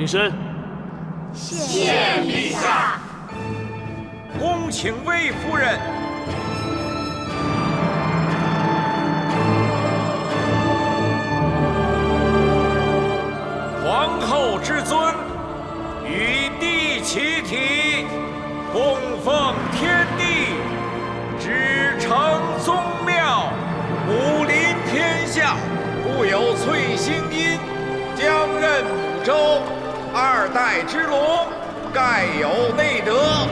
平身。谢陛下。恭请魏夫人。皇后之尊，与地齐体，供奉天地，至诚宗庙，武临天下，故有翠星阴，将任汝州，2代之龙，盖有内德。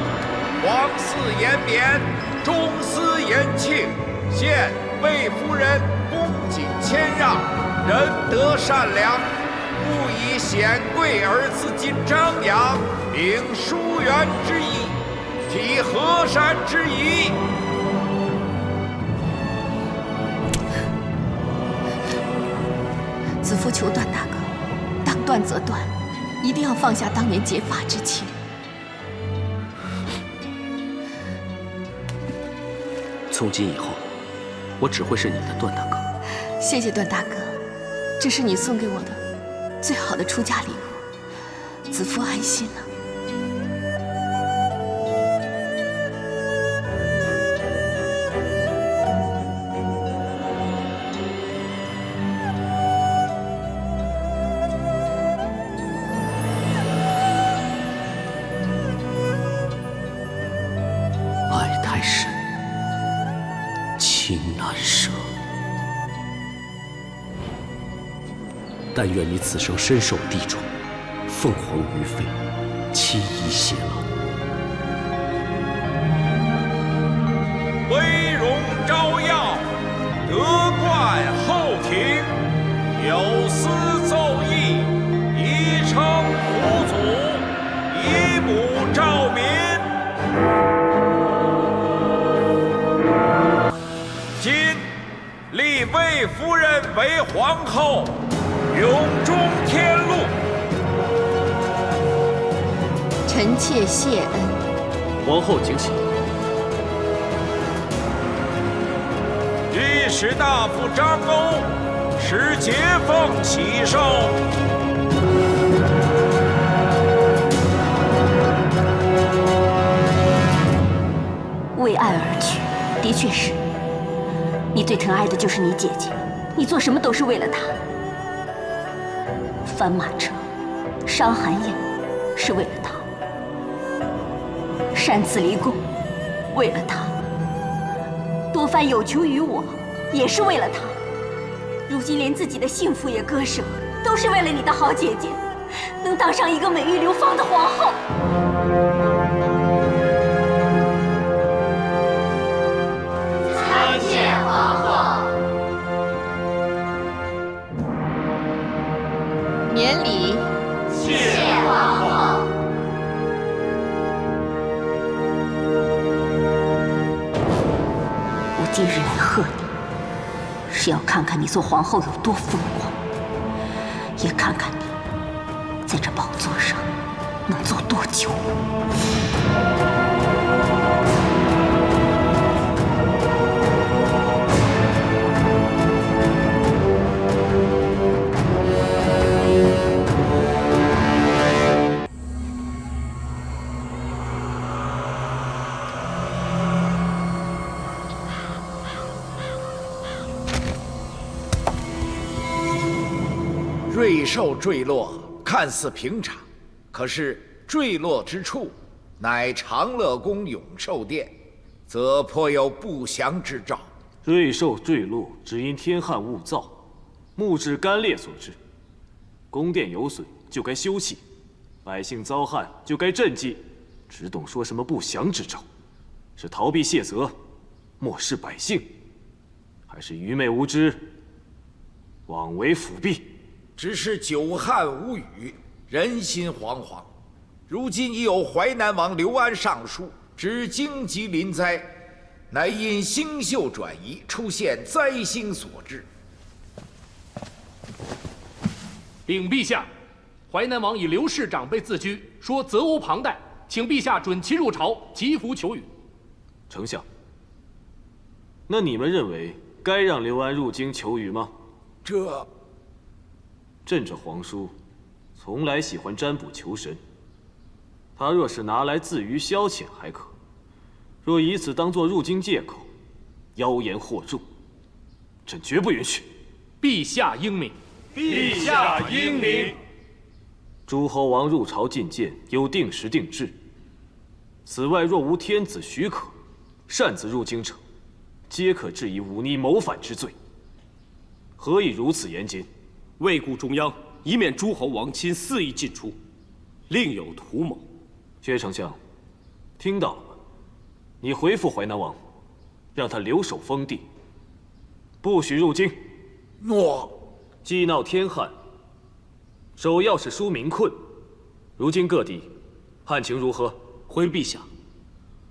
皇嗣延冕，中司延庆，现魏夫人恭谨谦让，仁德善良，勿以显贵而自尽张扬，秉疏远之意，体河山之宜。子夫求段大哥，当断则断，一定要放下当年结发之情。从今以后，我只会是你的段大哥。谢谢段大哥，这是你送给我的最好的出嫁礼物，子夫安心了。爱太深，情难舍。但愿你此生身受地重，凤凰于飞，妻宜偕老。威荣昭耀，德冠后庭，有司奏议，宜称辅祖，以母兆民。今立魏夫人为皇后，永中天禄。臣妾谢恩。皇后请起。御史大夫张欧持节凤启寿。为爱而娶，的确是。你最疼爱的就是你姐姐，你做什么都是为了她。翻马车，伤寒宴，是为了她；擅自离宫，为了她；多番有求于我，也是为了她。如今连自己的幸福也割舍，都是为了你的好姐姐，能当上一个美玉流芳的皇后。参见皇后。免礼。谢皇后。我今日来贺你，是要看看你做皇后有多风光，也看看你在这宝座上能坐多久。瑞兽坠落，看似平常，可是坠落之处，乃长乐宫永寿殿，则颇有不祥之兆。瑞兽坠落，只因天旱物燥，木质干裂所致。宫殿有损，就该休憩；百姓遭旱，就该赈济。只懂说什么不祥之兆，是逃避谢责，漠视百姓，还是愚昧无知，枉为辅弼？只是久旱无雨，人心惶惶。如今已有淮南王刘安上书，指荆棘临灾，乃因星宿转移，出现灾星所致。禀陛下，淮南王以刘氏长辈自居，说责无旁贷，请陛下准其入朝祈福求雨。丞相，那你们认为该让刘安入京求雨吗？这朕这皇叔，从来喜欢占卜求神。他若是拿来自娱消遣还可，若以此当作入京借口，妖言惑众，朕绝不允许。陛下英明。陛下英明。诸侯王入朝觐见有定时定制，此外若无天子许可，擅自入京者，皆可治以忤逆谋反之罪。何以如此严谨？为顾中央，以免诸侯王亲肆意进出，另有图谋。薛丞相，听到了吗？你回复淮南王，让他留守封地，不许入京。诺。既闹天旱，首要是纾民困。如今各地旱情如何？回陛下，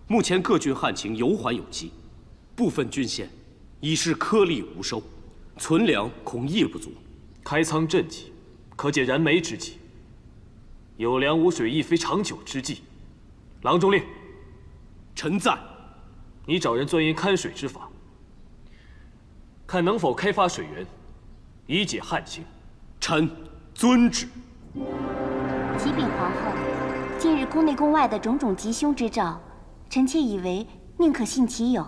目前各郡旱情有缓有急，部分郡县已是颗粒无收，存粮恐夜不足。开仓赈济，可解燃眉之急。有粮无水亦非长久之计。郎中令，臣在。你找人钻研看水之法，看能否开发水源，以解旱情。臣遵旨。启禀皇后，近日宫内宫外的种种吉凶之兆，臣妾以为宁可信其有。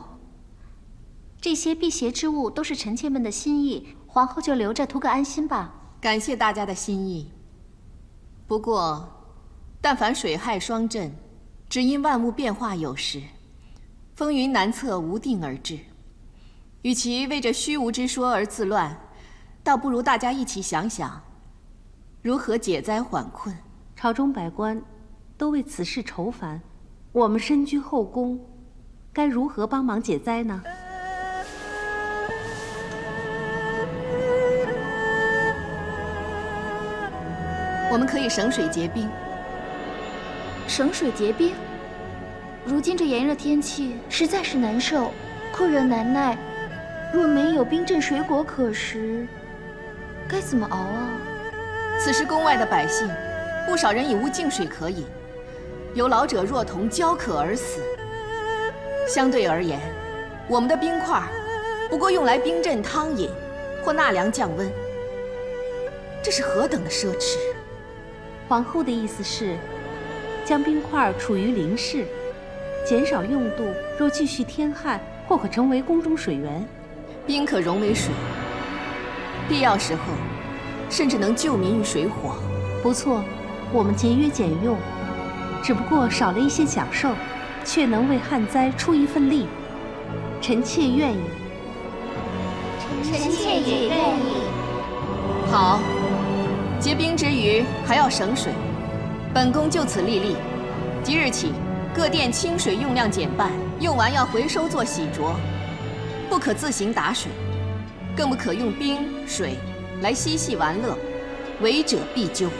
这些辟邪之物都是臣妾们的心意，皇后就留着图个安心吧。感谢大家的心意。不过，但凡水害双震，只因万物变化有时，风云难测，无定而至。与其为这虚无之说而自乱，倒不如大家一起想想，如何解灾缓困。朝中百官都为此事愁烦，我们身居后宫，该如何帮忙解灾呢？我们可以省水结冰。省水结冰？如今这炎热天气实在是难受，酷热难耐，若没有冰镇水果可食，该怎么熬啊？此时宫外的百姓，不少人已无净水可饮，有老者弱童焦渴而死。相对而言，我们的冰块不过用来冰镇汤饮或纳凉降温，这是何等的奢侈！皇后的意思是，将冰块储于临室，减少用度。若继续天旱，或可成为宫中水源。冰可溶为水，必要时候，甚至能救民于水火。不错，我们节约俭用，只不过少了一些享受，却能为旱灾出一份力。臣妾愿意。臣妾也愿意。好，结冰之余还要省水，本宫就此立例，即日起各殿清水用量减半，用完要回收做洗濯，不可自行打水，更不可用冰水来嬉戏玩乐，违者必究。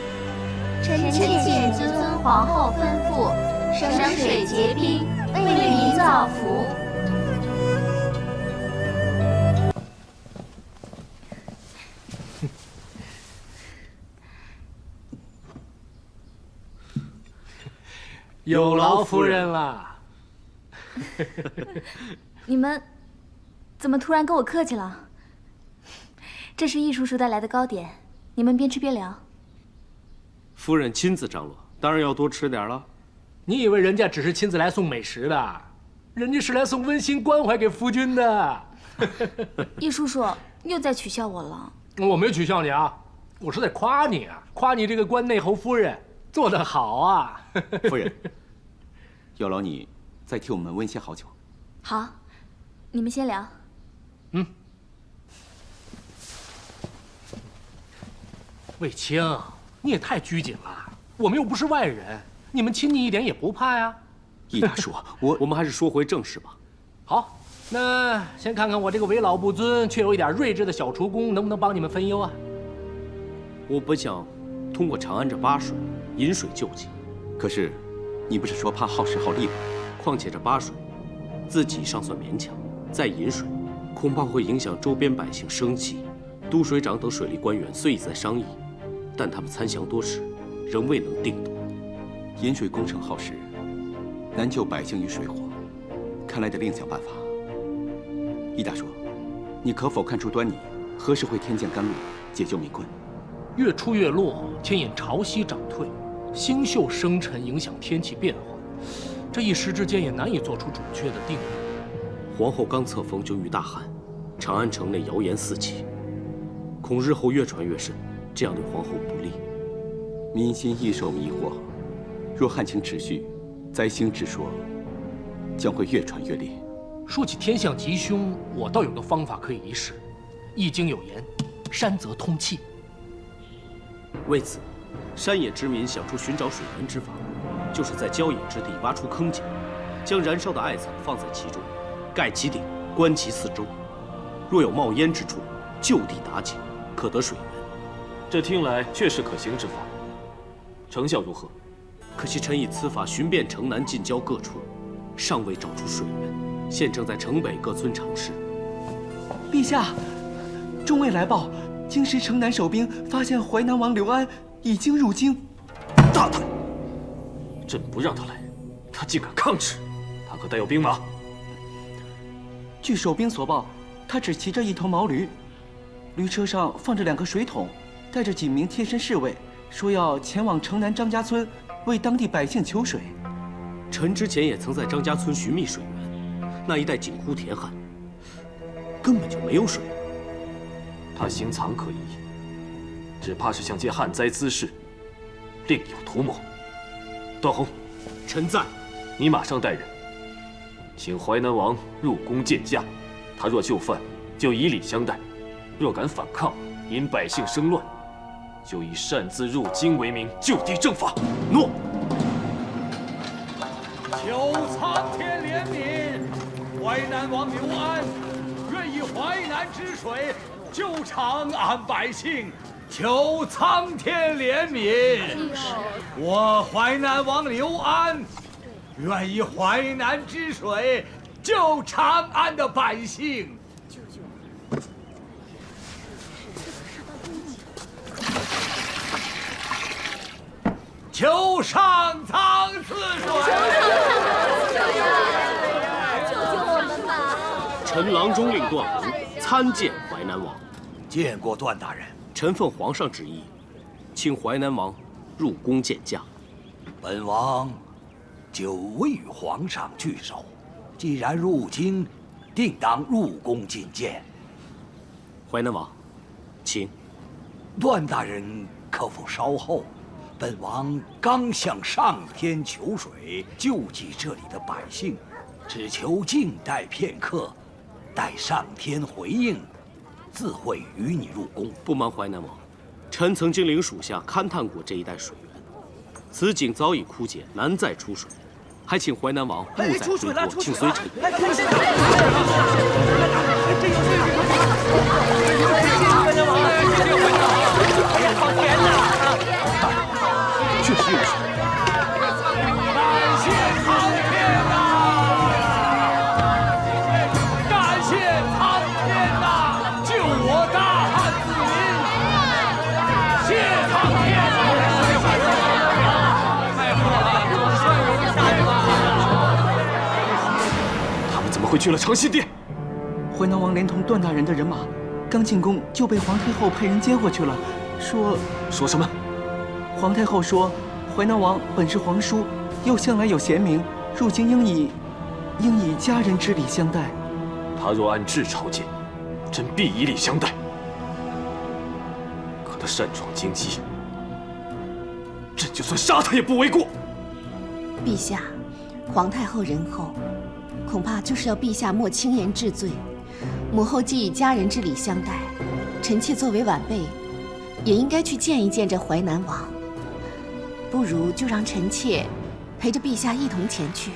臣妾谨遵皇后吩咐，省水结冰，为民造福。有劳夫人了。你们怎么突然跟我客气了？这是易叔叔带来的糕点，你们边吃边聊。夫人亲自张罗，当然要多吃点了。你以为人家只是亲自来送美食的？人家是来送温馨关怀给夫君的。易叔叔又在取笑我了。我没取笑你啊，我是在夸你啊，夸你这个关内侯夫人做得好啊。夫人，有劳你再替我们温些好酒。好，你们先聊。嗯。卫青，你也太拘谨了，我们又不是外人，你们亲你一点也不怕呀。易大叔，我们还是说回正事吧。好，那先看看我这个为老不尊却有一点睿智的小厨工能不能帮你们分忧啊？我本想通过长安这八水引水救济，可是你不是说怕耗时耗力吗？况且这八水自己尚算勉强，再引水恐怕会影响周边百姓生计。都水长等水利官员虽已在商议，但他们参详多时，仍未能定夺。引水工程耗时，难救百姓于水火，看来得另想办法。易大叔，你可否看出端倪？何时会天降甘露，解救民困？月出月落牵引潮汐涨退，星宿生辰影响天气变化，这一时之间也难以做出准确的定论。皇后刚册封就遇大旱，长安城内谣言四起，恐日后越传越甚，这样对皇后不利。民心亦受迷惑，若旱情持续，灾星之说将会越传越烈。说起天象吉凶，我倒有个方法可以一试。《易经》有言：“山泽通气。”为此，山野之民想出寻找水源之法，就是在郊野之地挖出坑井，将燃烧的艾草放在其中，盖其顶，观其四周。若有冒烟之处，就地打井，可得水源。这听来确是可行之法，成效如何？可惜臣以此法寻遍城南近郊各处，尚未找出水源，现正在城北各村尝试。陛下，中尉来报，京师城南守兵发现淮南王刘安已经入京。大胆！朕不让他来，他竟敢抗旨，他可带有兵马？据守兵所报，他只骑着一头毛驴，驴车上放着2个水桶，带着几名贴身侍卫，说要前往城南张家村为当地百姓求水。臣之前也曾在张家村寻觅水源，那一带井枯田旱，根本就没有水。他行藏可疑，只怕是想借旱灾滋事，另有图谋。段宏，臣在。你马上带人，请淮南王入宫见驾。他若就范，就以礼相待；若敢反抗，引百姓生乱，就以擅自入京为名就地正法。诺。求苍天怜悯，淮南王刘安愿以淮南之水救长安百姓，求苍天怜悯。我淮南王刘安愿以淮南之水救长安的百姓。求上苍赐水！救救我们吧！臣郎中令段宏参见淮南王。见过段大人。臣奉皇上旨意，请淮南王入宫见驾。本王久未与皇上聚首，既然入京，定当入宫觐见。淮南王，请。段大人可否稍后？本王刚向上天求水，救济这里的百姓，只求静待片刻，待上天回应，自会与你入宫。不瞒淮南王，臣曾经领属下勘探过这一带水源，此井早已枯竭，难再出水，还请淮南王勿再推脱，请随臣。确实有水。感谢苍天呐！感谢苍天呐！救我大汉子民！谢苍天！他们怎么会去了长信殿？淮南王连同段大人的人马，刚进宫就被皇太后派人接过去了，说什么？皇太后说，淮南王本是皇叔，又向来有贤名，入京应以家人之礼相待。他若按制朝见，朕必以礼相待。可他擅闯京畿，朕就算杀他也不为过。陛下，皇太后仁厚，恐怕就是要陛下莫轻言治罪。母后既以家人之礼相待，臣妾作为晚辈，也应该去见一见这淮南王。不如就让臣妾陪着陛下一同前去。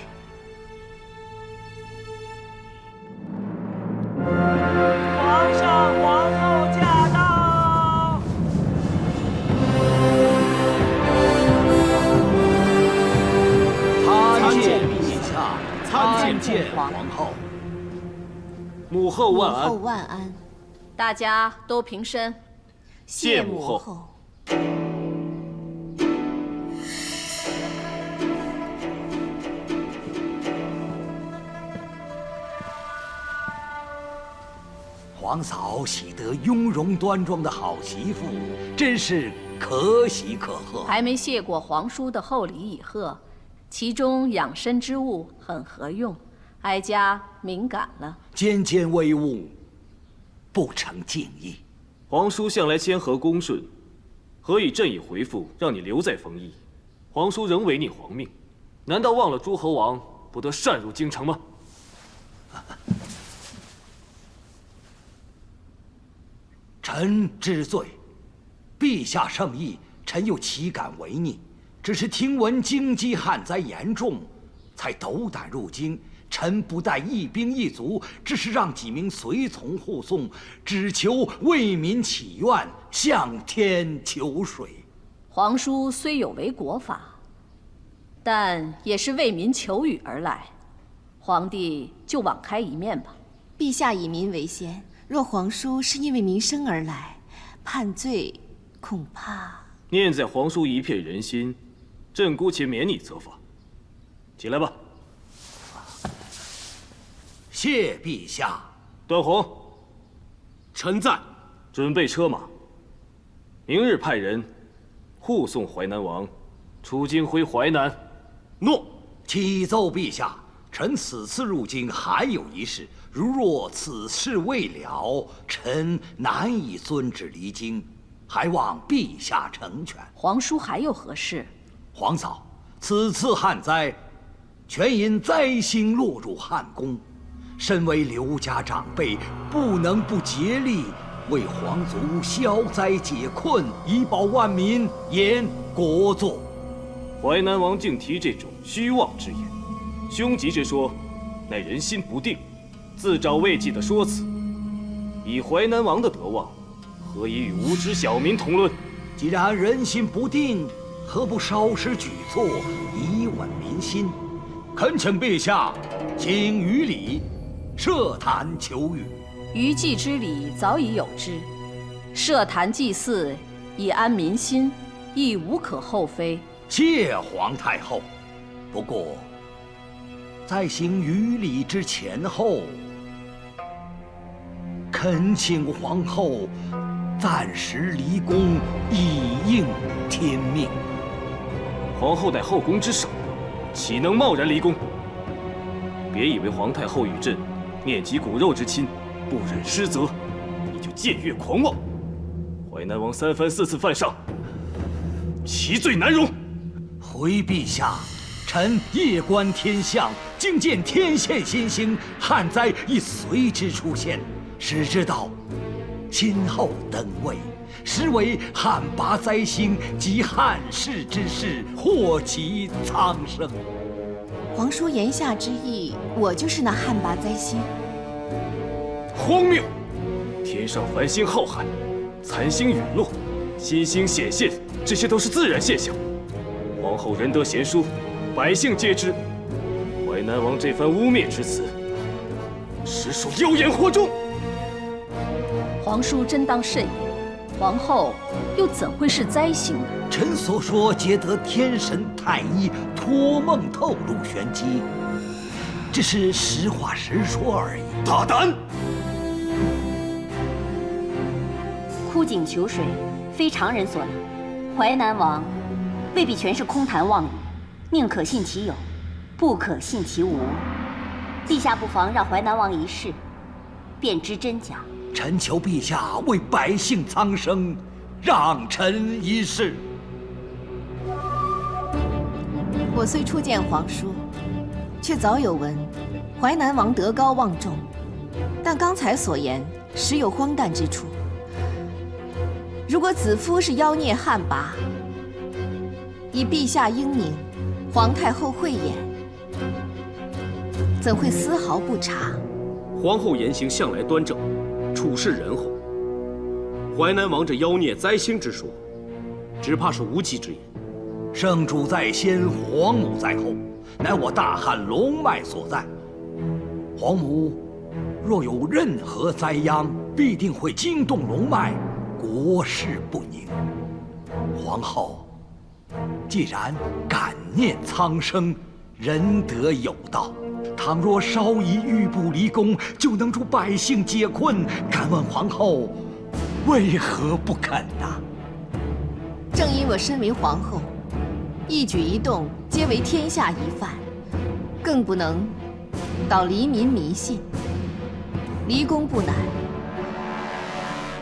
皇上，皇后驾到！参见陛下，参见皇后。母后万安！母后万安！大家都平身。谢母后。皇嫂喜得雍容端庄的好媳妇，真是可喜可贺。还没谢过皇叔的厚礼以贺，其中养生之物很合用，哀家敏感了。间间微物，不成敬意。皇叔向来谦和恭顺，何以朕已回复让你留在丰邑，皇叔仍违逆皇命？难道忘了诸侯王不得擅入京城吗？臣知罪，陛下圣意，臣又岂敢违逆？只是听闻京畿旱灾严重，才斗胆入京。臣不带一兵一卒，只是让几名随从护送，只求为民祈愿，向天求水。皇叔虽有违国法，但也是为民求雨而来，皇帝就网开一面吧。陛下以民为先，若皇叔是因为民生而来，判罪恐怕……念在皇叔一片仁心，朕姑且免你责罚。起来吧。谢陛下。段宏，臣在。准备车马，明日派人护送淮南王出京回淮南。诺。启奏陛下，臣此次入京还有一事，如若此事未了，臣难以遵旨离京，还望陛下成全。皇叔还有何事？皇嫂，此次旱灾，全因灾星落入旱宫。身为刘家长辈，不能不竭力为皇族消灾解困，以保万民，延国祚。淮南王竟提这种虚妄之言，凶吉之说，乃人心不定、自找未济的说辞。以淮南王的德望，何以与无知小民同论？既然人心不定，何不稍施举措，以稳民心？恳请陛下请于礼，设坛求雨。余祭之礼早已有之，设坛祭祀以安民心，亦无可厚非。谢皇太后。不过，在行于礼之前后，恳请皇后暂时离宫，以应天命。皇后乃后宫之首，岂能贸然离宫？别以为皇太后与朕念及骨肉之亲，不忍失责，你就僭越狂妄。淮南王3番4次犯上，其罪难容。回陛下，臣夜观天象，竟见天现新星，旱灾亦随之出现，使知道今后登位，实为旱拔灾星及汉室之事，祸及苍生。皇叔言下之意，我就是那旱拔灾星。荒谬！天上繁星浩瀚，残星陨落，新星显现，这些都是自然现象。皇后仁德贤淑，百姓皆知。淮南王这番污蔑之词，实属妖言惑众。皇叔真当慎言，皇后又怎会是灾星呢？臣所说皆得天神太医托梦透露玄机，只是实话实说而已。大胆！枯井求水，非常人所能。淮南王未必全是空谈妄语，宁可信其有，不可信其无。陛下不妨让淮南王一试，便知真假。臣求陛下为百姓苍生，让臣一试。我虽初见皇叔，却早有闻淮南王德高望重，但刚才所言实有荒诞之处。如果子夫是妖孽旱拔，以陛下英明，皇太后慧眼，怎会丝毫不察？皇后言行向来端正，处事仁厚。淮南王这妖孽灾星之说，只怕是无稽之言。圣主在先，皇母在后，乃我大汉龙脉所在。皇母若有任何灾殃，必定会惊动龙脉，国事不宁。皇后既然感念苍生，仁德有道，她倘若稍一欲步离宫，就能助百姓解困。敢问皇后，为何不肯呐？正因我身为皇后，一举一动皆为天下一范，更不能导黎民迷信。离宫不难，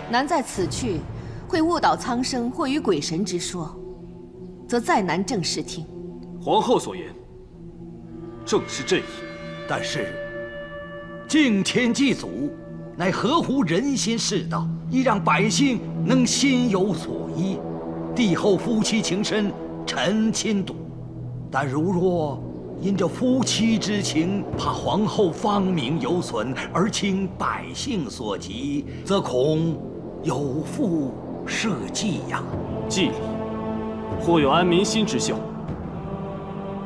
难在此去会误导苍生，或与鬼神之说，则再难正视听。皇后所言，正是正义。但是，敬天祭祖，乃合乎人心世道，亦让百姓能心有所依。帝后夫妻情深，臣亲睹。但如若因这夫妻之情，怕皇后芳名有损，而轻百姓所急，则恐有负社稷呀。祭礼或有安民心之效，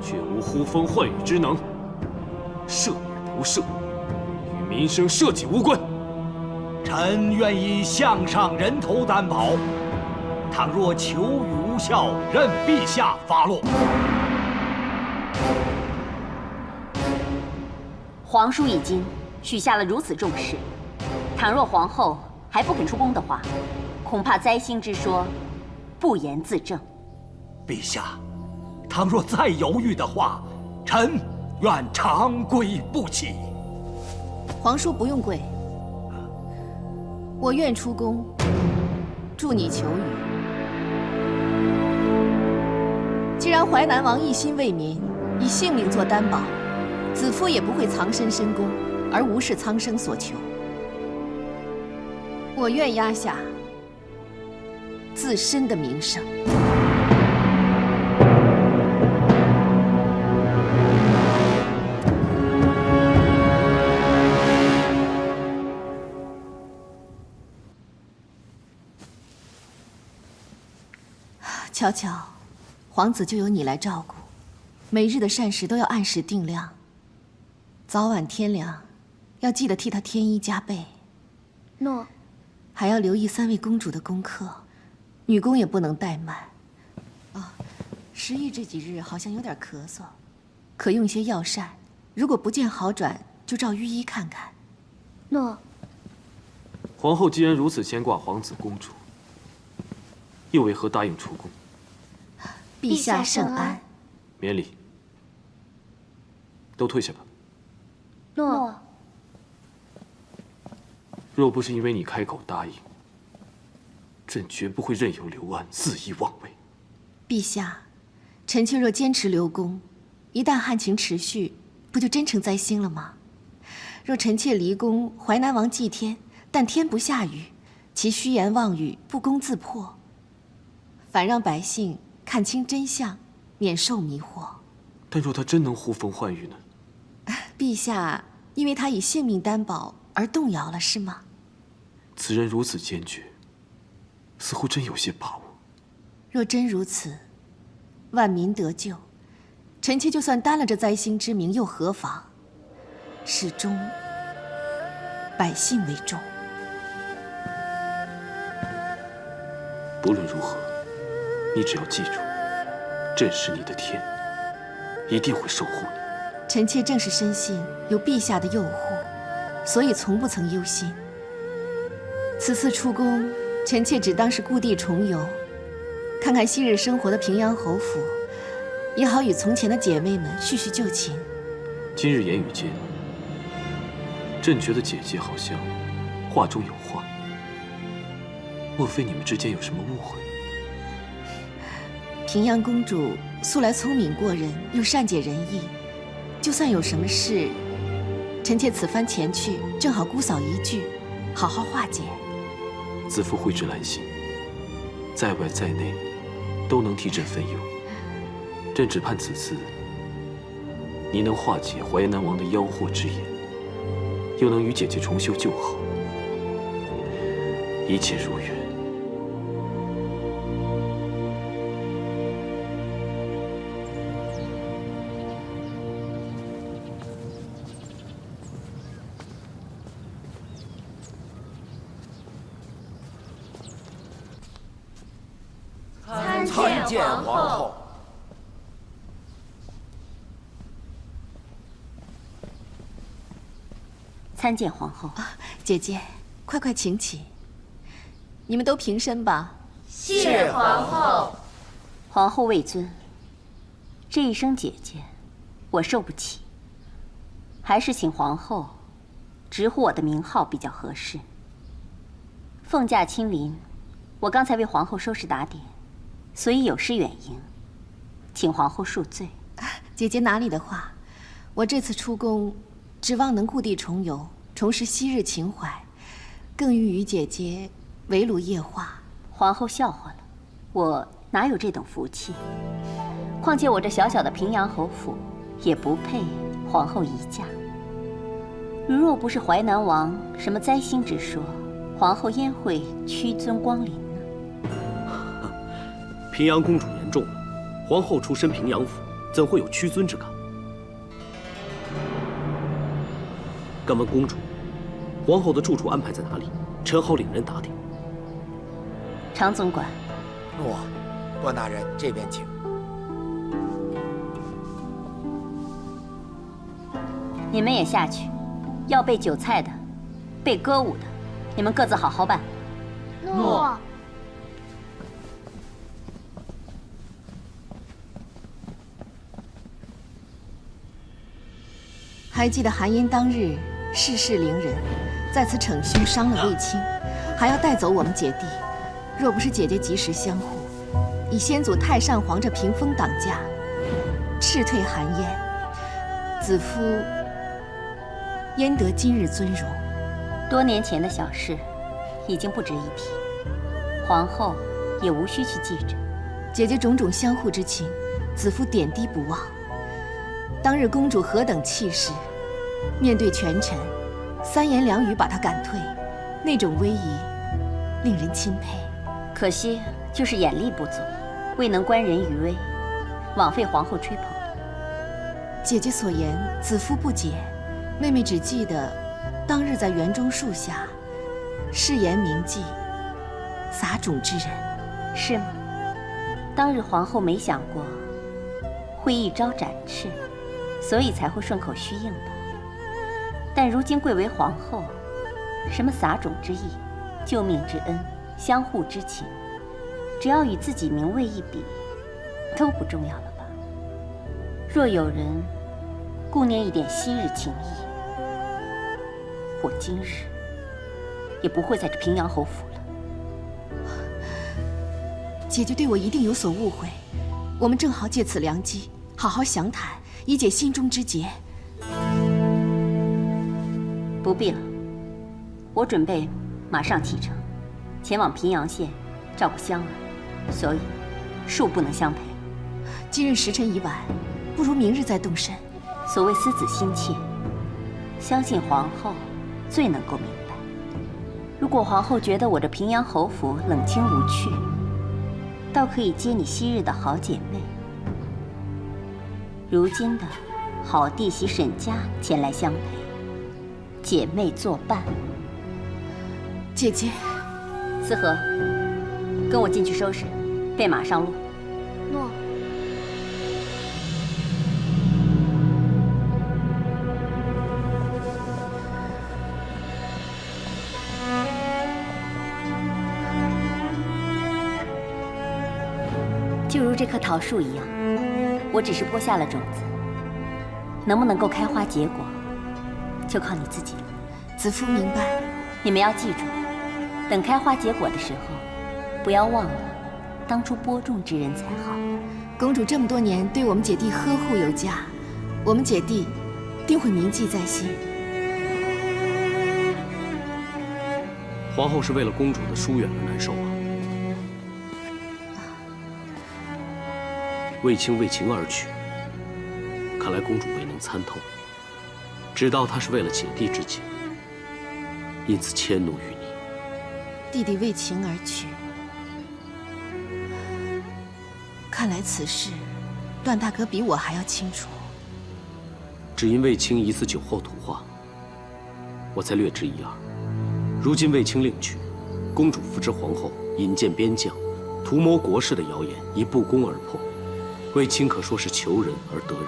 却无呼风唤雨之能。赦与不赦，与民生社稷无关。臣愿以项上人头担保，倘若求雨无效，任陛下发落。皇叔已经许下了如此重誓，倘若皇后还不肯出宫的话，恐怕灾星之说不言自正。陛下，倘若再犹豫的话，臣愿长跪不起。皇叔不用跪，我愿出宫助你求雨。既然淮南王一心为民，以性命做担保，子夫也不会藏身深宫，而无视苍生所求。我愿压下自身的名声。巧巧，皇子就由你来照顾，每日的膳食都要按时定量，早晚天凉，要记得替他添衣加被。诺。还要留意3位公主的功课，女工也不能怠慢。时玉这几日好像有点咳嗽，可用些药膳，如果不见好转，就照御医看看。诺。皇后既然如此牵挂皇子公主，又为何答应出宫？陛下圣安。免礼。都退下吧。诺。若不是因为你开口答应，朕绝不会任由刘安恣意妄为。陛下，臣妾若坚持留宫，一旦旱情持续，不就真成灾星了吗？若臣妾离宫，淮南王祭天，但天不下雨，其虚言妄语，不攻自破，反让百姓看清真相，免受迷惑。但若他真能呼风唤雨呢？陛下因为他以性命担保而动摇了，是吗？此人如此坚决，似乎真有些把握。若真如此，万民得救，臣妾就算担了这灾星之名又何妨？始终百姓为重。不论如何，你只要记住，朕是你的天，一定会守护你。臣妾正是深信有陛下的佑护，所以从不曾忧心。此次出宫，臣妾只当是故地重游，看看昔日生活的平阳侯府，也好与从前的姐妹们叙叙旧情。今日言语间，朕觉得姐姐好像话中有话。莫非你们之间有什么误会？平阳公主素来聪明过人，又善解人意，就算有什么事，臣妾此番前去，正好姑嫂一聚，好好化解。子夫慧智兰心，在外在内，都能替朕分忧。朕只盼此次，你能化解淮南王的妖惑之言，又能与姐姐重修旧好，一切如愿。参见皇后。参见皇后。姐姐，快快请起。你们都平身吧。谢皇后。皇后魏尊，这一声姐姐，我受不起，还是请皇后直呼我的名号比较合适。凤驾亲临，我刚才为皇后收拾打点，所以有失远迎，请皇后恕罪。姐姐哪里的话，我这次出宫，指望能故地重游，重拾昔日情怀，更欲与姐姐围炉夜话。皇后笑话了，我哪有这等福气？况且我这小小的平阳侯府，也不配皇后一驾。如若不是淮南王什么灾星之说，皇后焉会屈尊光临呢？平阳公主言重了，皇后出身平阳府，怎会有屈尊之感？敢问公主，皇后的住处安排在哪里？臣好领人打点。常总管。诺，段大人这边请。你们也下去，要备酒菜的，备歌舞的，你们各自好好办。诺。还记得韩嫣当日世事凌人，在此逞凶伤了卫青，还要带走我们姐弟。若不是姐姐及时相护，以先祖太上皇这屏风挡驾，斥退韩嫣，子夫焉得今日尊荣？多年前的小事，已经不值一提，皇后也无需去记着。姐姐种种相护之情，子夫点滴不忘。当日公主何等气势，面对权臣，三言两语把她赶退，那种威仪，令人钦佩。可惜就是眼力不足，未能观人于微，枉费皇后吹捧。姐姐所言，子夫不解。妹妹只记得，当日在园中树下，誓言铭记，撒种之人，是吗？当日皇后没想过会一招展翅，所以才会顺口虚应的。但如今贵为皇后，什么撒种之意、救命之恩、相互之情，只要与自己名位一比，都不重要了吧？若有人顾念一点昔日情谊，我今日也不会在这平阳侯府了。姐姐对我一定有所误会，我们正好借此良机，好好详谈，以解心中之结。不必了，我准备马上启程，前往平阳县照顾香儿，所以恕不能相陪。今日时辰已晚，不如明日再动身。所谓思子心切，相信皇后最能够明白。如果皇后觉得我这平阳侯府冷清无趣，倒可以接你昔日的好姐妹，如今的好弟媳沈家前来相陪，姐妹作伴。姐姐，思和，跟我进去收拾，备马上路。诺。就如这棵桃树一样，我只是播下了种子，能不能够开花结果，就靠你自己了。子夫明白。你们要记住，等开花结果的时候，不要忘了当初播种之人才好。公主这么多年对我们姐弟呵护有加，我们姐弟定会铭记在心。皇后是为了公主的疏远而难受啊。卫青为情而娶，看来公主未能参透，知道她是为了姐弟之情，因此迁怒于你。弟弟为情而娶，看来此事段大哥比我还要清楚。只因卫青一次酒后吐话，我才略知一二。如今卫青另娶，公主扶持皇后引荐边将，图谋国事的谣言已不攻而破。卫青可说是求人而得人，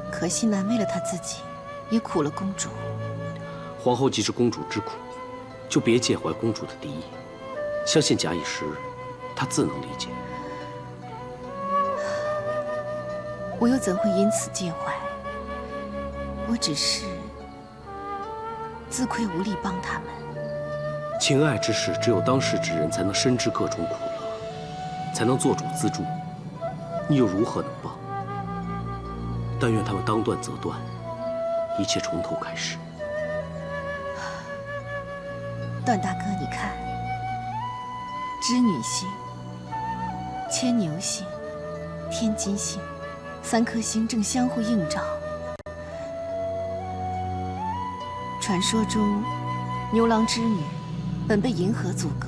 可惜难为了他自己。也苦了公主。皇后既知公主之苦，就别介怀公主的敌意。相信假以时日，她自能理解。我又怎会因此介怀？我只是自愧无力帮他们。情爱之事，只有当事之人才能深知各种苦乐，才能做主自助。你又如何能帮？但愿他们当断则断，一切从头开始。段大哥，你看，织女星、牵牛星、天金星，3颗星正相互映照。传说中，牛郎织女本被银河阻隔，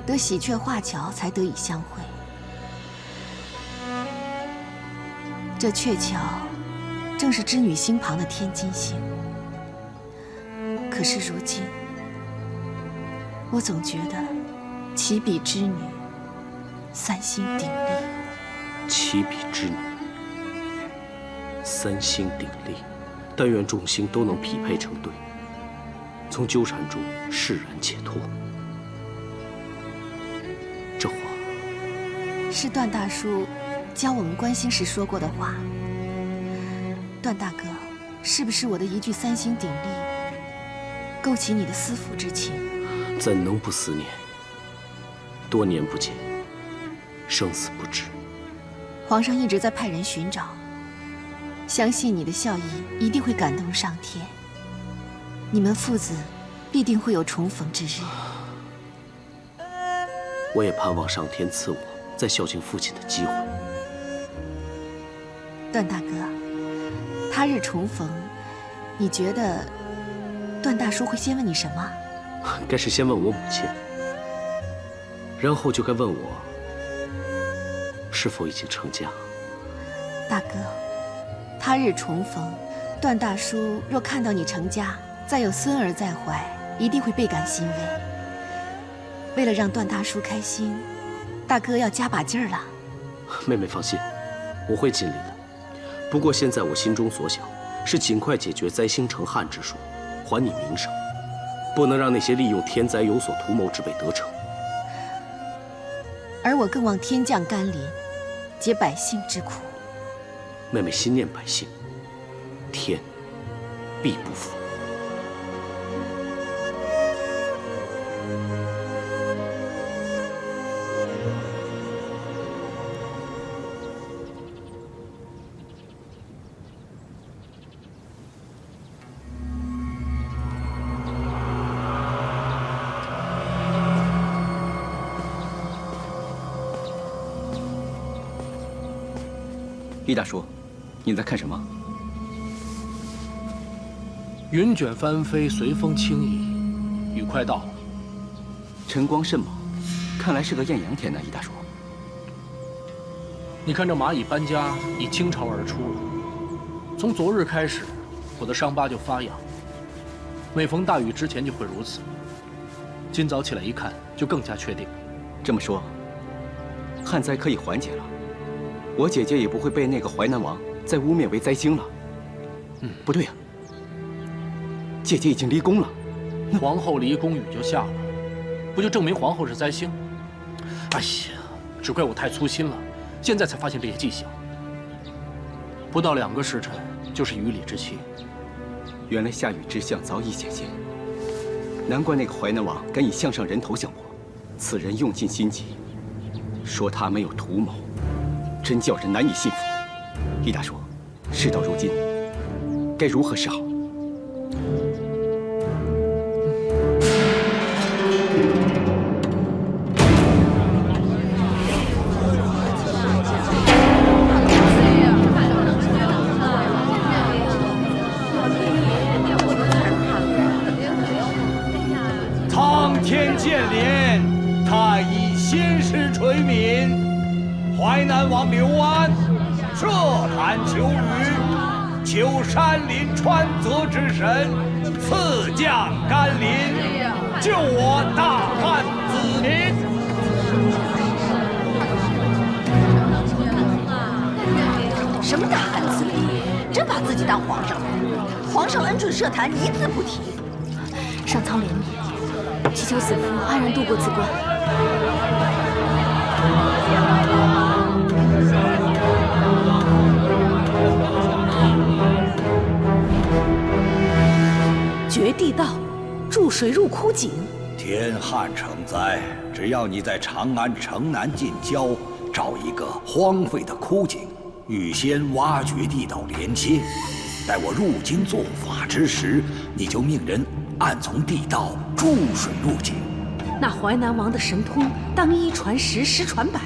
得喜鹊画桥才得以相会。这鹊桥正是织女星旁的天金星。可是如今，我总觉得启笔织女3星鼎立。启笔织女3星鼎立，但愿众星都能匹配成对，从纠缠中释然解脱。这话是段大叔教我们观星时说过的话。段大哥，是不是我的一句3星鼎立，勾起你的思妇之情？怎能不思念？多年不见，生死不知。皇上一直在派人寻找，相信你的孝义一定会感动上天，你们父子必定会有重逢之日。我也盼望上天赐我再孝敬父亲的机会。段大哥，他日重逢，你觉得段大叔会先问你什么？该是先问我母亲，然后就该问我是否已经成家。大哥，他日重逢，段大叔若看到你成家，再有孙儿在怀，一定会倍感欣慰。为了让段大叔开心，大哥要加把劲儿了。妹妹放心，我会尽力的。不过现在我心中所想是尽快解决灾星成旱之说，还你名声，不能让那些利用天灾有所图谋之辈得逞。而我更望天降甘霖，解百姓之苦。妹妹心念百姓，天必不负。厉大叔，你在看什么？云卷翻飞，随风轻移，雨快到了。晨光甚猛，看来是个艳阳天呢，易大叔。你看这蚂蚁搬家已倾巢而出了。从昨日开始，我的伤疤就发痒，每逢大雨之前就会如此。今早起来一看，就更加确定。这么说，旱灾可以缓解了。我姐姐也不会被那个淮南王再污蔑为灾星了。不对呀，姐姐已经离宫了。皇后离宫，雨就下了，不就证明皇后是灾星？哎呀，只怪我太粗心了，现在才发现这些迹象。不到2个时辰，就是雨里之期。原来下雨之象早已显现，难怪那个淮南王敢以项上人头向我。此人用尽心机，说他没有图谋。真叫人难以信服。易大叔，事到如今，该如何是好？苍天见怜，太乙先师垂悯。淮南王刘安设坛求雨，求山林川泽之神赐降甘霖，救我大汉子民。什么大汉子民？真把自己当皇上了？皇上恩准设坛，一字不提。上苍怜悯，祈求死妇安然度过此关。掘地道，注水入枯井。天旱成灾，只要你在长安城南近郊找一个荒废的枯井，预先挖掘地道连接，待我入京做法之时，你就命人按从地道注水入井。那淮南王的神通，当一传十，十传百，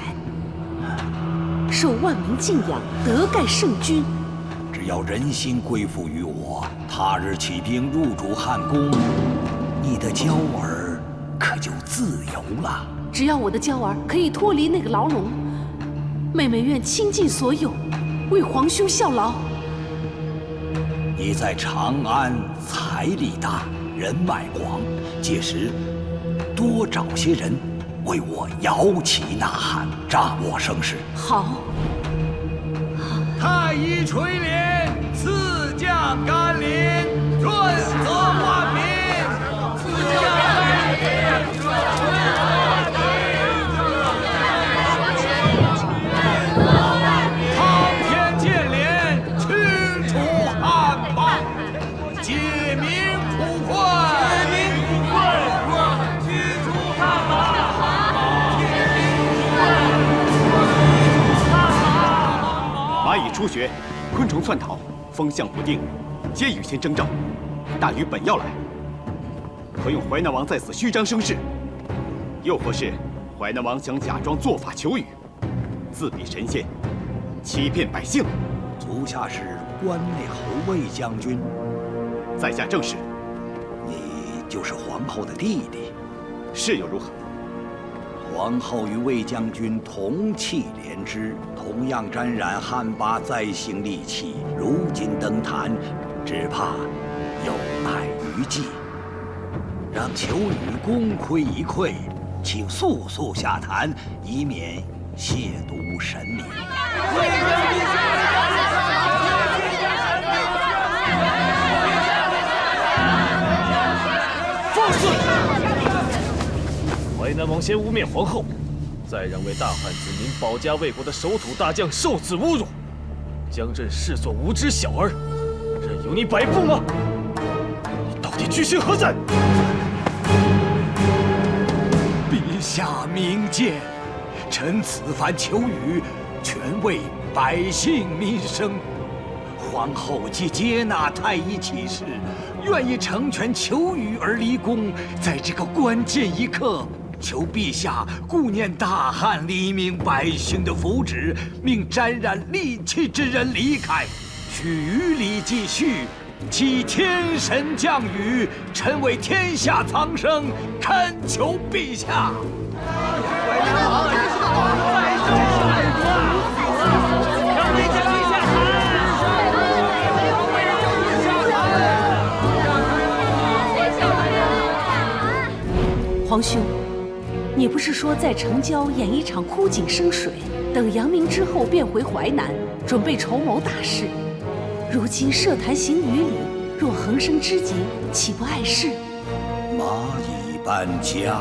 受万民敬仰，德盖圣君。只要人心归附于我，他日起兵入主汉宫，你的娇儿可就自由了。只要我的娇儿可以脱离那个牢笼，妹妹愿倾尽所有，为皇兄效劳。你在长安财力大，人脉广，届时多找些人为我摇旗呐喊，掌握声势。好。太医垂帘，赐将甘霖，润泽万民。赐将甘霖，润泽万民。苍天建廉，驱除汉霸，解民苦困。驱除汉霸。蚂蚁出穴，昆虫窜逃，风向不定，皆与先征兆。大禹本要来，可用淮南王在此虚张声势，又或是淮南王想假装做法求雨，自比神仙，欺骗百姓。足下是关内侯卫将军，在下正是。你就是皇后的弟弟，是又如何？皇后与卫将军同气连枝，同样沾染汉霸灾星戾气，如今登坛，只怕有碍于继。让求雨功亏一篑，请速速下坛，以免亵渎神明。放肆！淮南王先污蔑皇后，再让为大汉子民保家卫国的守土大将受此侮辱，将朕视作无知小儿，任由你摆布吗？你到底居心何在？陛下明鉴，臣此番求雨，全为百姓民生。皇后既接纳太医启示，愿意成全求雨而离宫，在这个关键一刻，求陛下顾念大汉黎民百姓的福祉，命沾染戾气之人离开，许余礼继续，祈天神降雨，臣为天下苍生恳求陛下。皇兄，你不是说在城郊演一场枯井生水，等阳明之后便回淮南，准备筹谋大事？如今设坛行雨礼，若横生枝节，岂不碍事？蚂蚁搬家，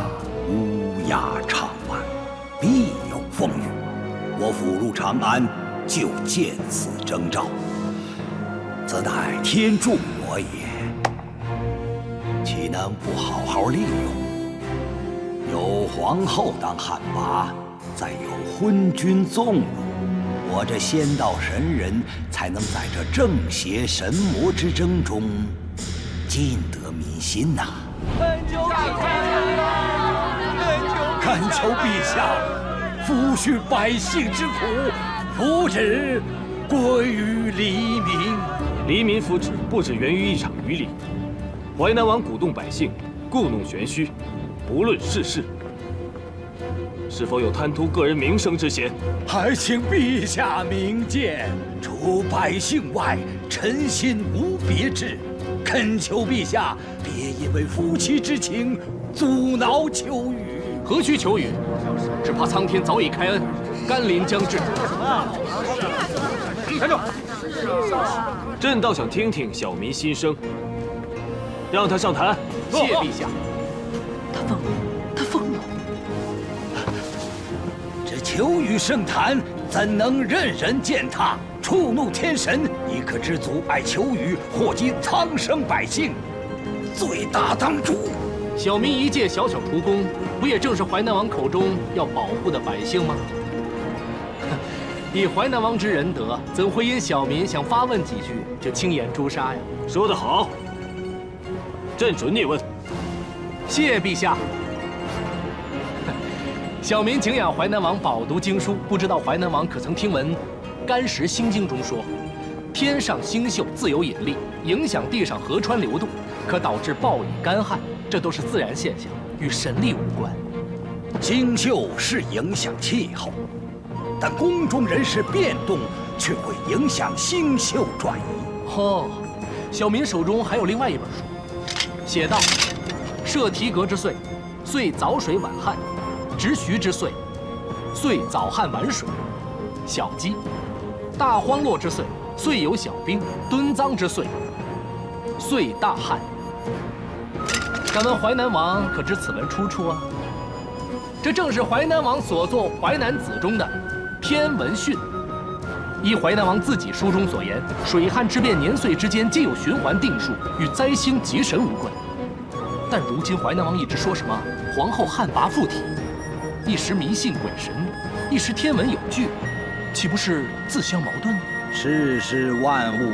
乌鸦唱晚，必有风雨。我甫入长安，就见此征兆，此乃天助我也，岂能不好好利用？有皇后当汉魃，再有昏君纵容，我这仙道神人才能在这正邪神魔之争中尽得民心呐！恳求陛下，抚恤百姓之苦，福祉归于黎民。黎民福祉不只源于一场雨礼，淮南王鼓动百姓，故弄玄虚，不论世事，是否有贪图个人名声之嫌？还请陛下明鉴。除百姓外，臣心无别志。恳求陛下别因为夫妻之情阻挠求雨。何须求雨？只怕苍天早已开恩，甘霖将至。站住！朕倒想听听小民心声。让他上坛。谢陛下。他疯了，他疯了！这秋雨圣坛怎能任人践踏，触怒天神？你可知阻碍秋雨，祸及苍生百姓，罪大当诛。小民一介小小厨工，不也正是淮南王口中要保护的百姓吗？以淮南王之仁德，怎会因小民想发问几句就轻言诛杀呀？说得好，朕准你问。谢陛下。小民敬仰淮南王饱读经书，不知道淮南王可曾听闻《干石心经》中说，天上星宿自有引力，影响地上河川流动，可导致暴雨干旱，这都是自然现象，与神力无关。星宿是影响气候，但宫中人事变动却会影响星宿转移。哦，小民手中还有另外一本书，写道：设提格之岁，岁早水晚旱；执徐之岁，岁早旱晚水。小鸡，大荒落之岁，岁有小冰；敦臧之岁，岁大旱。敢问淮南王可知此文出处啊？这正是淮南王所作《淮南子》中的《天文训》。依淮南王自己书中所言，水旱之变年岁之间皆有循环定数，与灾星吉神无关。但如今淮南王一直说什么皇后旱魃附体，一时迷信鬼神，一时天文有据，岂不是自相矛盾呢？世事万物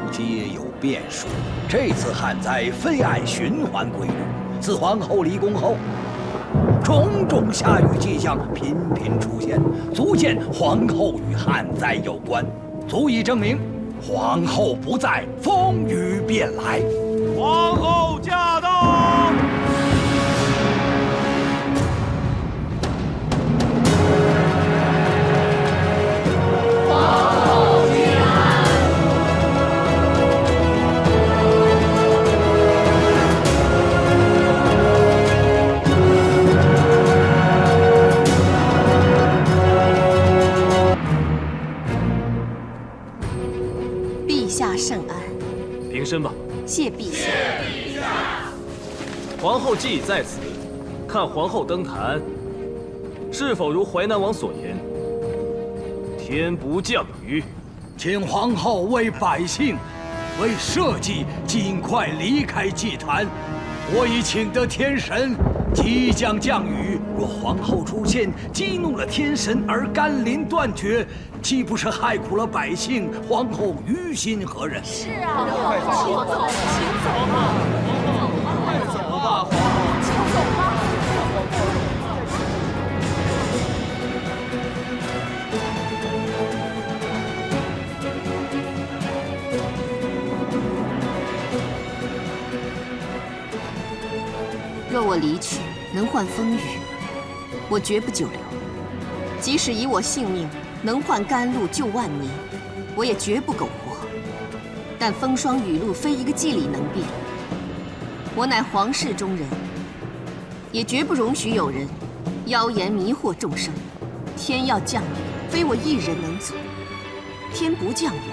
皆有变数，这次旱灾非按循环规律。自皇后离宫后，种种下雨迹象频频出现，足见皇后与旱灾有关，足以证明皇后不在，风雨便来。皇后驾到！陛下圣安。平身吧。谢陛下。皇后既已在此，看皇后登坛，是否如淮南王所言，天不降雨？请皇后为百姓，为社稷，尽快离开祭坛。我已请得天神，即将降雨。若皇后出现，激怒了天神而甘霖断绝，岂不是害苦了百姓？皇后于心何忍？是啊，快走，请走吧，快走吧，皇后，请走吧。若我离去能换风雨，我绝不久留；即使以我性命能换甘露救万民，我也绝不苟活。但风霜雨露非一个计里能变，我乃皇室中人，也绝不容许有人妖言迷惑众生。天要降雨，非我一人能阻；天不降雨，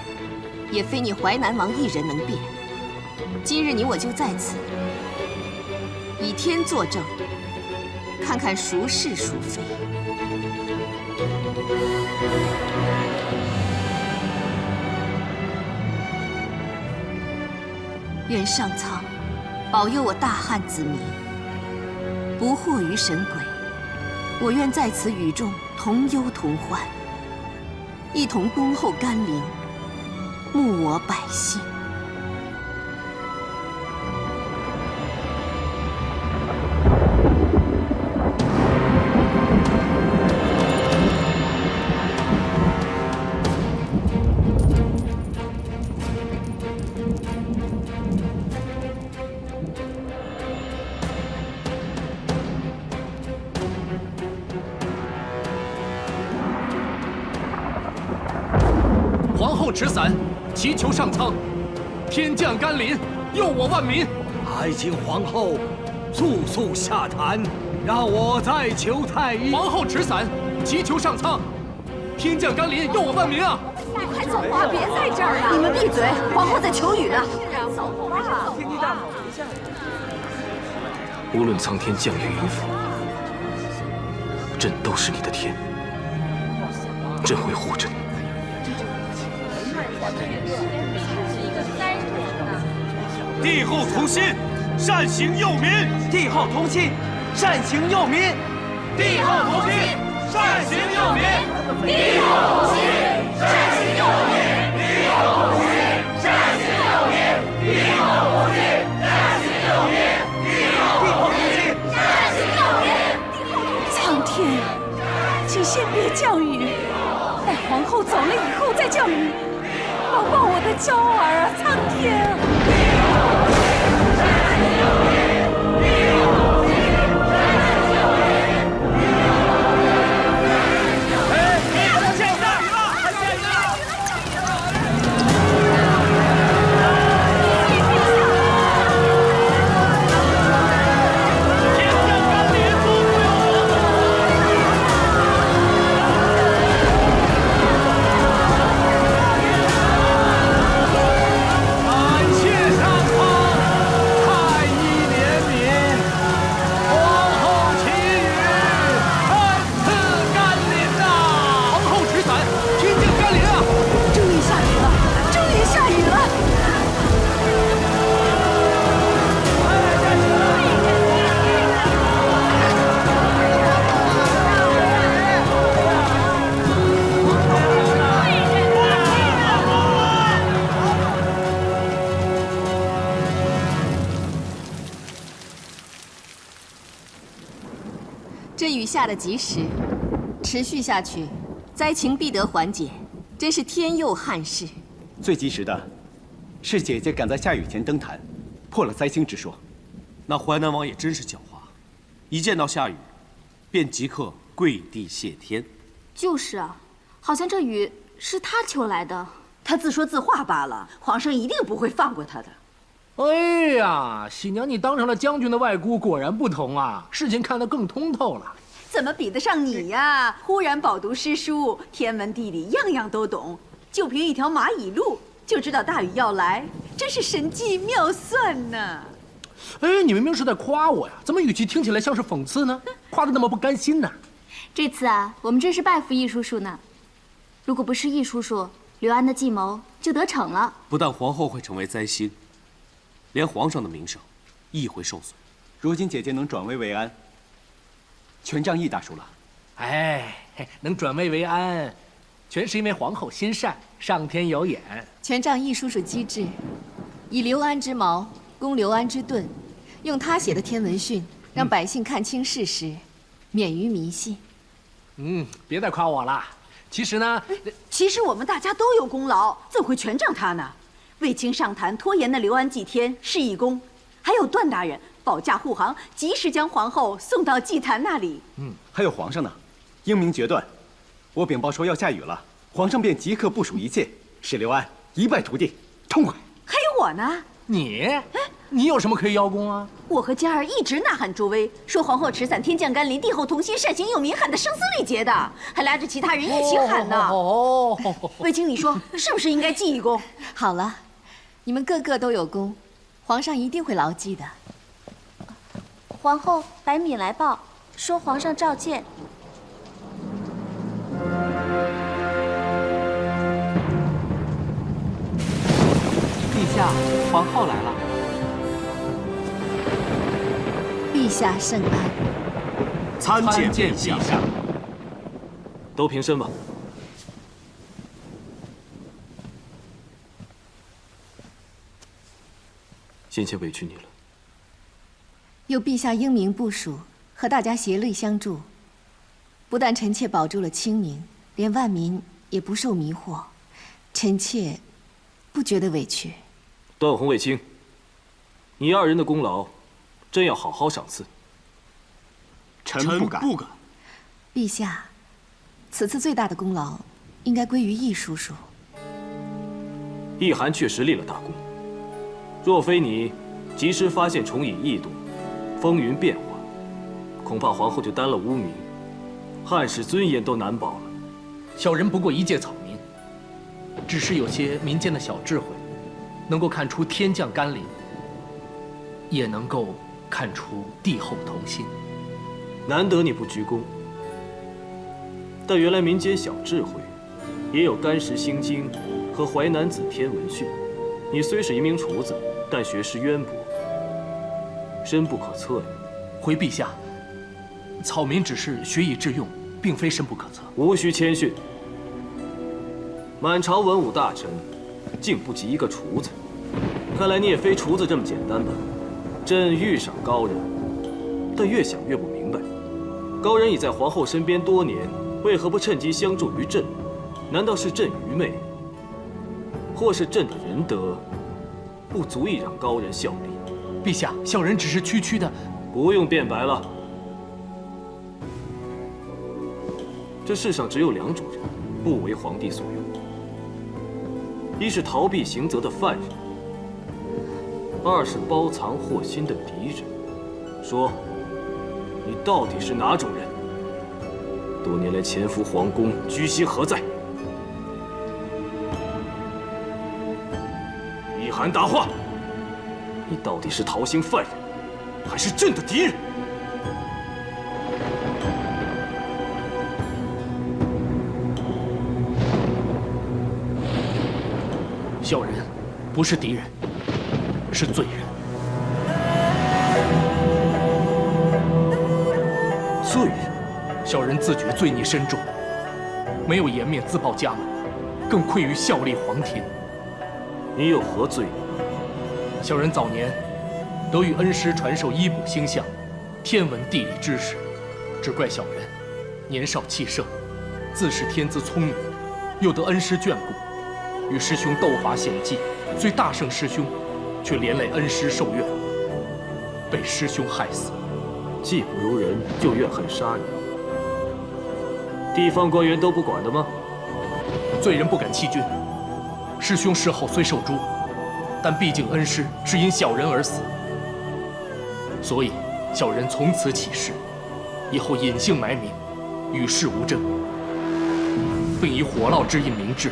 也非你淮南王一人能变。今日你我就在此，以天作证，看看孰是孰非。愿上苍保佑我大汉子民，不祸于神鬼。我愿在此雨中同忧同欢，一同恭候甘霖，牧我百姓。皇后持伞，祈求上苍，天降甘霖，佑我万民。还请皇后速速下坛，让我再求太医。皇后持伞，祈求上苍，天降甘霖，佑我万民啊！还走吧，别在这儿了！你们闭嘴，皇后在求雨呢。走吧。天地大好，别下雨。无论苍天降雨与否，朕都是你的天，朕会护着你。帝后同心，善行佑民。帝后同心，善行佑民。帝后同心，善行佑民。帝后同心，善行佑民。帝后同心，善行佑民。帝后同心，善行佑民。帝后同心，善行佑民。苍天，请先别降雨，待皇后走了以后再降雨。抱抱我的娇儿啊，苍天！这雨下得及时，持续下去，灾情必得缓解，真是天佑汉室。最及时的，是姐姐赶在下雨前登坛，破了灾星之说。那淮南王也真是狡猾，一见到下雨，便即刻跪地谢天。就是啊，好像这雨是他求来的。他自说自话罢了，皇上一定不会放过他的。哎呀，喜娘，你当上了将军的外姑，果然不同啊，事情看得更通透了。怎么比得上你呀？忽然饱读诗书，天文地理样样都懂，就凭一条蚂蚁路就知道大雨要来，真是神机妙算呐！哎，你明明是在夸我呀，怎么语气听起来像是讽刺呢？夸得那么不甘心呢？这次啊，我们真是拜服易叔叔呢。如果不是易叔叔，刘安的计谋就得逞了。不但皇后会成为灾星，连皇上的名声亦会受损。如今姐姐能转危为安，全仗易大叔了。哎，能转危为安，全是因为皇后心善，上天有眼。全仗易叔叔机智，以刘安之矛攻刘安之盾，用他写的天文训，让百姓看清事实，免于迷信。别再夸我了。其实呢，其实我们大家都有功劳，怎会全仗他呢？卫青上坛拖延的刘安祭天是一功，还有段大人保驾护航，及时将皇后送到祭坛那里。还有皇上呢，英明决断。我禀报说要下雨了，皇上便即刻部署一切，使刘安一败涂地，痛快。还有我呢，你有什么可以邀功啊？我和佳儿一直呐喊助威，说皇后持伞天降甘霖，帝后同心，善行佑民，喊得声嘶力竭的，还拉着其他人一起喊呢。卫青，你说是不是应该记一功？好了，你们个个都有功，皇上一定会牢记的。皇后百米来报，说皇上召见。陛下，皇后来了。陛下圣安。参见陛下。都平身吧。先前委屈你了。有陛下英明部署，和大家协力相助，不但臣妾保住了清明，连万民也不受迷惑，臣妾不觉得委屈。段宏、卫青，你二人的功劳，朕要好好赏赐。臣不敢。陛下，此次最大的功劳，应该归于易叔叔。易寒确实立了大功，若非你及时发现重蚁异动，风云变化，恐怕皇后就担了污名，汉室尊严都难保了。小人不过一介草民，只是有些民间的小智慧，能够看出天降甘霖，也能够看出帝后童心。难得你不鞠躬，但原来民间小智慧也有《干石心经》和《淮南子》天文训。你虽是一名厨子，但学识渊博，深不可测呀。回陛下，草民只是学以致用，并非深不可测。无需谦逊。满朝文武大臣，竟不及一个厨子。看来你也非厨子这么简单吧？朕欲赏高人，但越想越不明白，高人已在皇后身边多年，为何不趁机相助于朕？难道是朕愚昧，或是朕的仁德不足以让高人效力？陛下，小人只是区区的……不用辩白了。这世上只有2种人，不为皇帝所用：一是逃避刑责的犯人，二是包藏祸心的敌人。说，你到底是哪种人？多年来潜伏皇宫，居心何在？一涵答话，你到底是逃刑犯人，还是朕的敌人？小人不是敌人，是罪人。罪人？小人自觉罪孽深重，没有颜面自报家门，更愧于效力皇庭。你有何罪？小人早年得与恩师传授医卜星象、天文地理知识，只怪小人年少气盛，自恃天资聪明，又得恩师眷顾，与师兄斗法险计，虽大胜师兄，却连累恩师受怨，被师兄害死。技不如人，就怨恨杀人，地方官员都不管的吗？罪人不敢欺君。师兄事后虽受诛，但毕竟恩师是因小人而死，所以小人从此起誓，以后隐姓埋名，与世无争，并以火烙之印明志，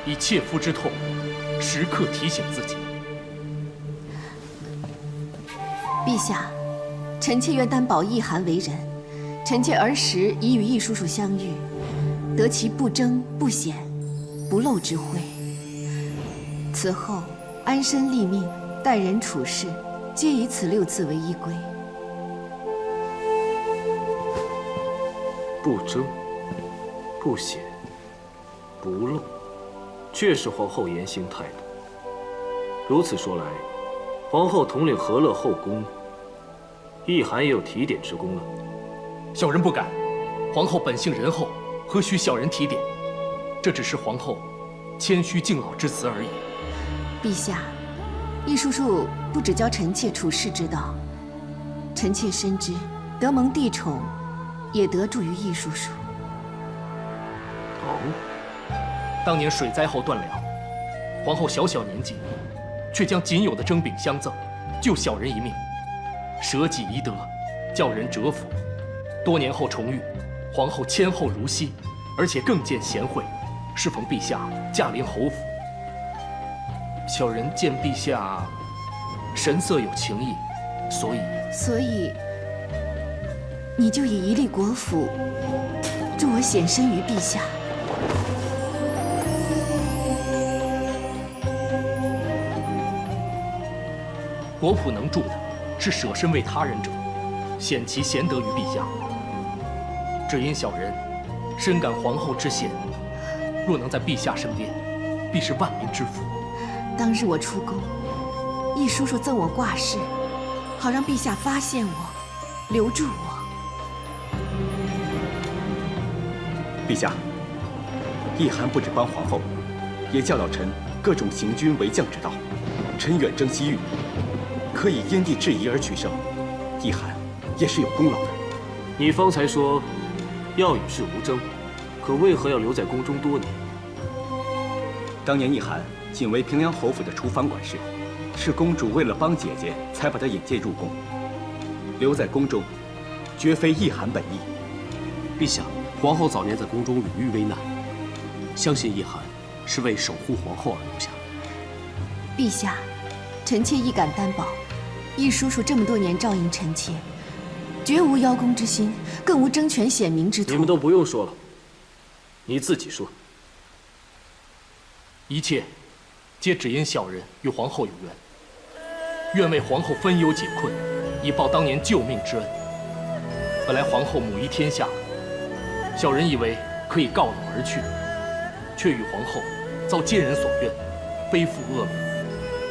以切肤之痛，时刻提醒自己。陛下，臣妾愿担保易涵为人。臣妾儿时已与易叔叔相遇，得其不争不显、不露之慧。此后安身立命、待人处事，皆以此6字为依归。不争、不显、不露，确是皇后言行态度。如此说来，皇后统领和乐后宫，易涵也有提点之功了。小人不敢，皇后本性仁厚，何须小人提点？这只是皇后谦虚敬老之词而已。陛下，易叔叔不只教臣妾处世之道，臣妾深知得蒙帝宠，也得助于易叔叔。当年水灾后断粮，皇后小小年纪，却将仅有的蒸饼相赠，救小人一命，舍己遗德，叫人折服。多年后重遇，皇后谦厚如昔，而且更见贤惠，适逢陛下驾临侯府。小人见陛下神色有情意，所以你就以一立国府，助我显身于陛下。国仆能助的，是舍身为他人者，显其贤德于陛下。只因小人深感皇后之贤，若能在陛下身边，必是万民之福。当日我出宫，易叔叔赠我挂饰，好让陛下发现我，留住我。陛下，易涵不止帮皇后，也教导臣各种行军为将之道。臣远征西域，可以因地制宜而取胜，易涵也是有功劳的。你方才说要与世无争，可为何要留在宫中多年？当年易涵仅为平凉侯府的厨房管事，是公主为了帮姐姐才把她引荐入宫。留在宫中，绝非易涵本意。陛下，皇后早年在宫中屡遇危难，相信易涵是为守护皇后而留下。陛下，臣妾亦敢担保，易叔叔这么多年照应臣妾，绝无邀功之心，更无争权显明之图。你们都不用说了，你自己说。一切皆只因小人与皇后有缘，愿为皇后分忧解困，以报当年救命之恩。本来皇后母仪天下，小人以为可以告老而去，却与皇后遭奸人所愿，背负恶名，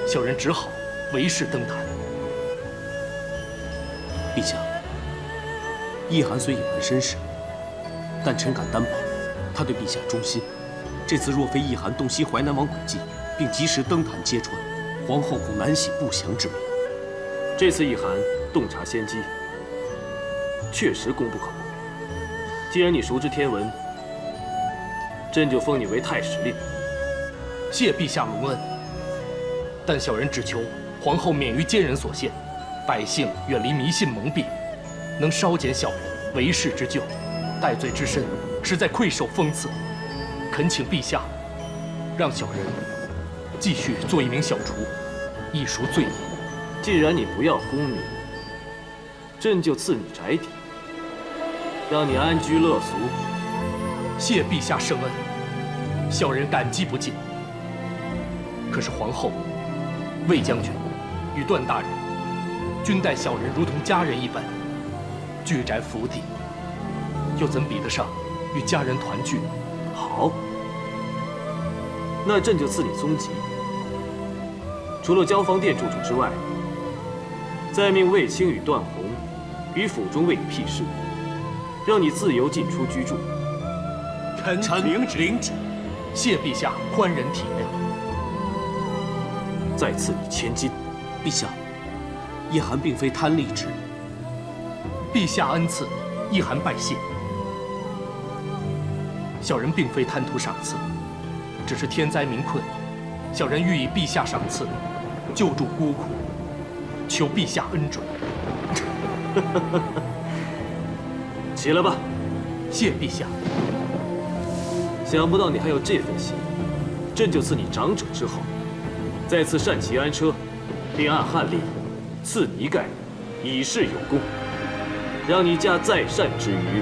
小人只好为世登坛。陛下，奕涵虽隐瞒身世，但臣敢担保，他对陛下忠心。这次若非奕涵洞悉淮南王诡计，并及时登坛揭穿，皇后恐难洗不祥之名。这次奕涵洞察先机，确实功不可没。既然你熟知天文，朕就封你为太史令。谢陛下隆恩，但小人只求皇后免于奸人所陷，百姓远离迷信蒙蔽，能稍减小人为世之咎。戴罪之身，实在愧受封赐。恳请陛下，让小人继续做一名小厨，一赎罪孽。既然你不要功名，朕就赐你宅邸，让你安居乐俗。谢陛下圣恩，小人感激不尽。可是皇后、魏将军与段大人均待小人如同家人一般，居宅福地，又怎比得上与家人团聚？好，那朕就赐你宗籍。除了交方殿住处之外，再命卫青与段宏于府中为你辟事，让你自由进出居住。臣领旨。谢陛下宽仁体谅。再赐你千金。陛下，奕涵并非贪利之人。陛下恩赐，奕涵拜谢。小人并非贪图赏赐，只是天灾民困，小人欲以陛下赏赐救助孤苦，求陛下恩准。起来吧。谢陛下。想不到你还有这份心，朕就赐你长者之号，再赐单骑安车，并按汉例赐你一盖，以示有功，让你家在善之余，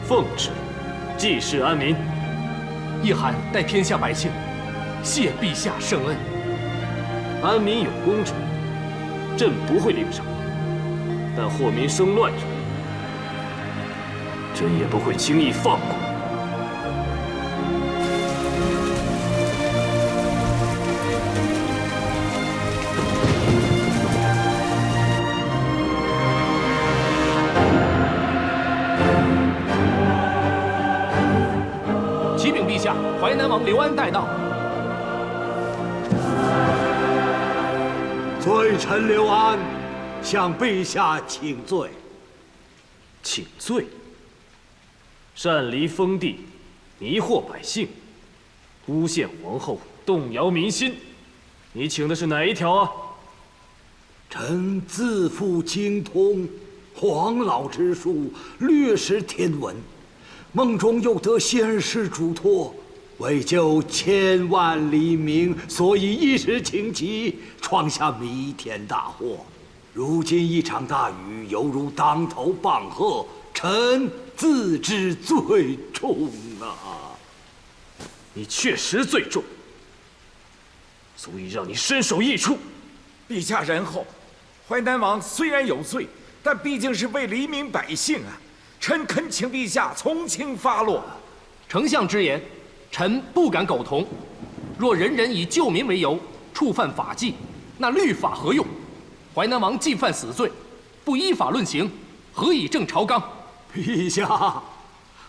奉旨济世安民。奕涵待天下百姓，谢陛下圣恩。安民有功者，朕不会领赏；但祸民生乱者，朕也不会轻易放过。启禀陛下，淮南王刘安带到。罪臣刘安向陛下请罪。请罪？擅离封地，迷惑百姓，诬陷皇后，动摇民心，你请的是哪一条啊？臣自负精通黄老之术，略识天文，梦中又得仙师嘱托，为救千万黎民，所以一时情急，闯下弥天大祸。如今一场大雨，犹如当头棒喝，臣自知罪重啊！你确实罪重，足以让你身首异处。陛下仁厚，淮南王虽然有罪，但毕竟是为黎民百姓啊！臣恳请陛下从轻发落。丞相之言，臣不敢苟同。若人人以救民为由，触犯法纪，那律法何用？淮南王既犯死罪，不依法论刑，何以正朝纲？陛下，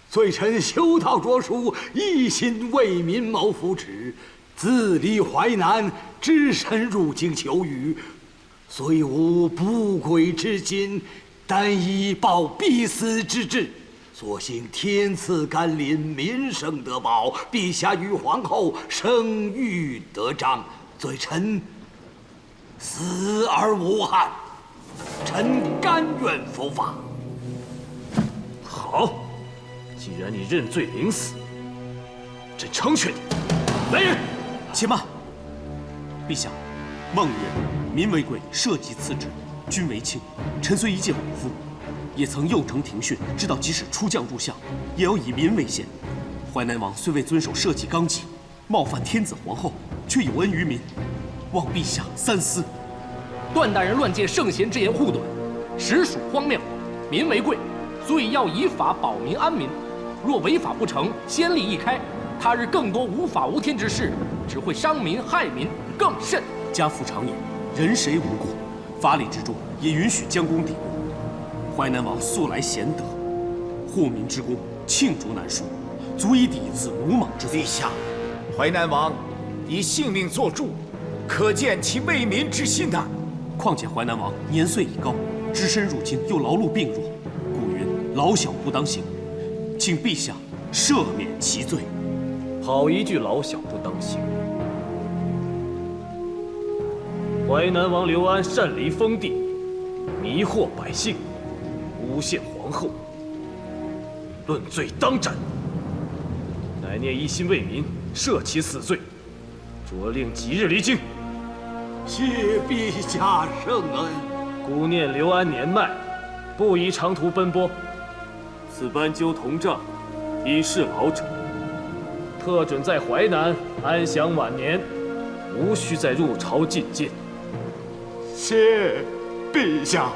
罪臣修道着书，一心为民谋福祉，自离淮南，只身入京求雨，虽无不轨之心，但以报必死之志。所幸天赐甘霖，民生得保，陛下与皇后生育得彰，罪臣死而无憾，臣甘愿伏法。好，既然你认罪领死，朕成全你。来人，且慢。陛下，孟曰：“民为贵，社稷次之，君为轻。臣虽一介武夫，也曾幼承庭训，知道即使出将入相，也要以民为先。淮南王虽未遵守社稷纲纪，冒犯天子皇后，却有恩于民，望陛下三思。”段大人乱借圣贤之言护短，实属荒谬。民为贵，所以要以法保民安民。若违法不成，先例一开，他日更多无法无天之事，只会伤民害民，更甚。家父常言，人谁无过？法理之中也允许将功抵过。淮南王素来贤德，护民之功罄竹难书，足以抵一次鲁莽之罪。陛下，淮南王以性命作注，可见其为民之心呐。况且淮南王年岁已高，只身入京又劳碌病弱，故云老小不当行，请陛下赦免其罪。好一句老小不当行！淮南王刘安擅离封地，迷惑百姓，诬陷皇后，论罪当斩。乃念一心为民，赦其死罪，着令即日离京。谢陛下圣恩。孤念刘安年迈，不宜长途奔波。此班纠铜杖，以示老者。特准在淮南安享晚年，无需再入朝觐见。谢陛下。